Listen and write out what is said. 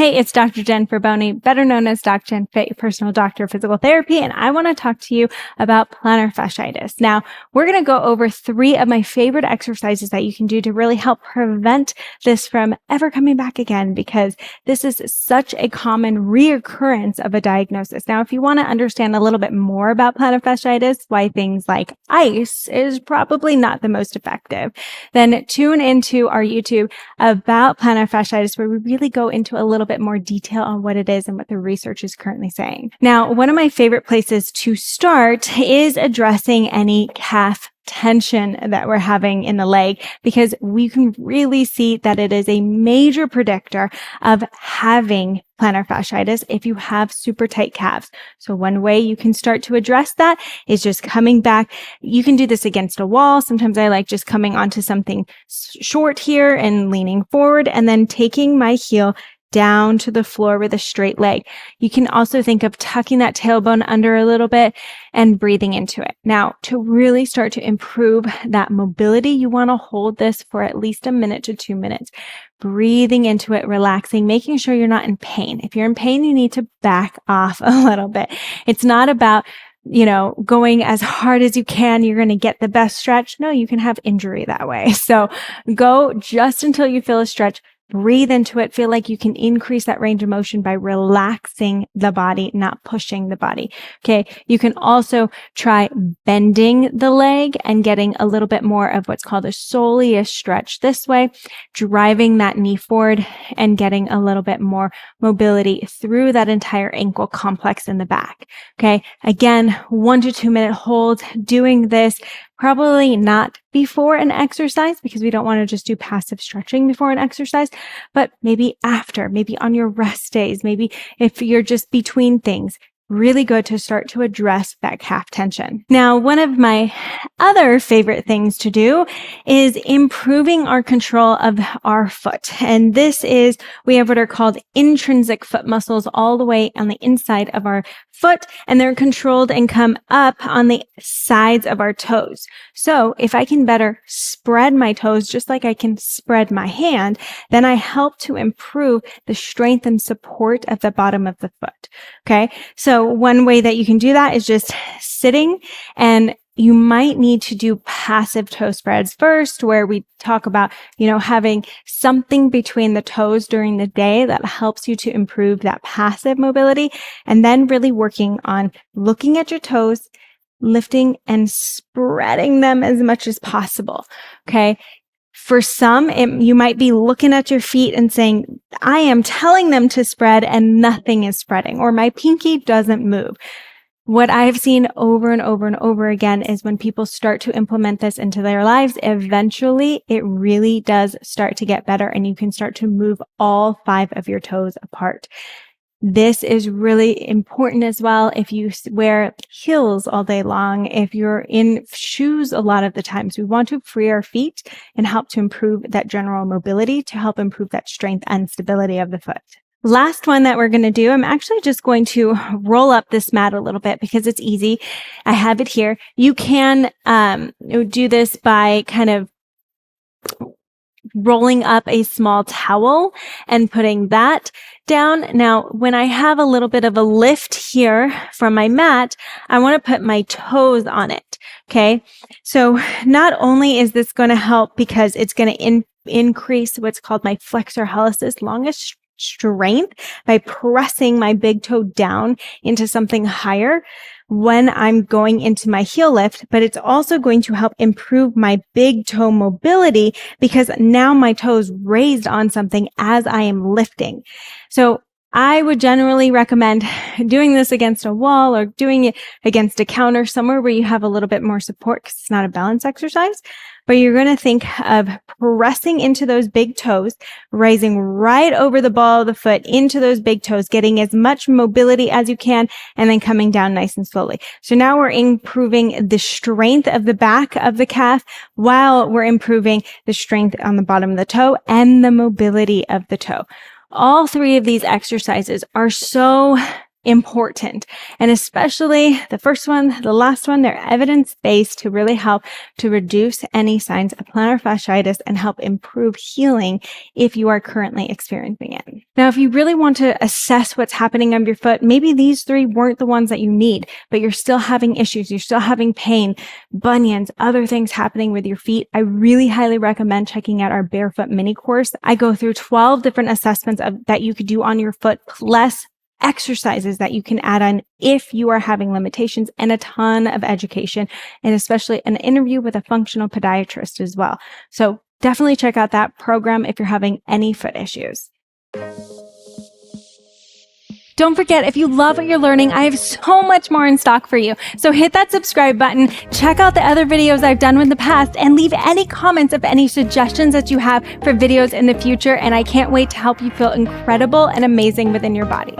Hey, it's Dr. Jen Boney, better known as DocJenFit, your personal doctor of physical therapy, and I want to talk to you about plantar fasciitis. Now, we're going to go over 3 of my favorite exercises that you can do to really help prevent this from ever coming back again, because this is such a common reoccurrence of a diagnosis. Now, if you want to understand a little bit more about plantar fasciitis, why things like ice is probably not the most effective, then tune into our YouTube about plantar fasciitis, where we really go into a little bit more detail on what it is and what the research is currently saying. Now, one of my favorite places to start is addressing any calf tension that we're having in the leg, because we can really see that it is a major predictor of having plantar fasciitis if you have super tight calves. So one way you can start to address that is just coming back. You can do this against a wall. Sometimes I like just coming onto something short here and leaning forward and then taking my heel down to the floor with a straight leg. You can also think of tucking that tailbone under a little bit and breathing into it. Now, to really start to improve that mobility, you want to hold this for at least 1 to 2 minutes. Breathing into it, relaxing, making sure you're not in pain. If you're in pain, you need to back off a little bit. It's not about going as hard as you can, you're going to get the best stretch. No, you can have injury that way. So go just until you feel a stretch. Breathe into it. Feel like you can increase that range of motion by relaxing the body, not pushing the body. Okay. You can also try bending the leg and getting a little bit more of what's called a soleus stretch this way, driving that knee forward and getting a little bit more mobility through that entire ankle complex in the back. Okay. Again, 1 to 2 minute holds. Doing this probably not before an exercise, because we don't want to just do passive stretching before an exercise, but maybe after, maybe on your rest days, maybe if you're just between things. Really good to start to address that calf tension. Now, one of my other favorite things to do is improving our control of our foot. And this is, we have what are called intrinsic foot muscles all the way on the inside of our foot, and they're controlled and come up on the sides of our toes. So if I can better spread my toes, just like I can spread my hand, then I help to improve the strength and support of the bottom of the foot. Okay. So one way that you can do that is just sitting, and you might need to do passive toe spreads first, where we talk about, having something between the toes during the day that helps you to improve that passive mobility, and then really working on looking at your toes, lifting and spreading them as much as possible. Okay. For some, you might be looking at your feet and saying, I am telling them to spread and nothing is spreading, or my pinky doesn't move. What I've seen over and over and over again is when people start to implement this into their lives, eventually it really does start to get better, and you can start to move all 5 of your toes apart. This is really important as well if you wear heels all day long, if you're in shoes a lot of the times. We want to free our feet and help to improve that general mobility, to help improve that strength and stability of the foot. Last one that we're going to do, I'm actually just going to roll up this mat a little bit because it's easy. I have it here. You can do this by kind of rolling up a small towel and putting that down. Now, when I have a little bit of a lift here from my mat, I want to put my toes on it. Okay. So not only is this going to help because it's going to increase what's called my flexor hallucis longus strength by pressing my big toe down into something higher when I'm going into my heel lift, but it's also going to help improve my big toe mobility because now my toe's raised on something as I am lifting. So I would generally recommend doing this against a wall or doing it against a counter, somewhere where you have a little bit more support, because it's not a balance exercise. But you're going to think of pressing into those big toes, rising right over the ball of the foot into those big toes, getting as much mobility as you can, and then coming down nice and slowly. So now we're improving the strength of the back of the calf while we're improving the strength on the bottom of the toe and the mobility of the toe. All 3 of these exercises are so important. And especially the first one, the last one, they're evidence-based to really help to reduce any signs of plantar fasciitis and help improve healing if you are currently experiencing it. Now, if you really want to assess what's happening on your foot, maybe these 3 weren't the ones that you need, but you're still having issues, you're still having pain, bunions, other things happening with your feet. I really highly recommend checking out our Barefoot mini course. I go through 12 different assessments that you could do on your foot, plus exercises that you can add on if you are having limitations, and a ton of education, and especially an interview with a functional podiatrist as well. So definitely check out that program if you're having any foot issues. Don't forget, if you love what you're learning, I have so much more in stock for you. So hit that subscribe button, check out the other videos I've done in the past, and leave any comments of any suggestions that you have for videos in the future. And I can't wait to help you feel incredible and amazing within your body.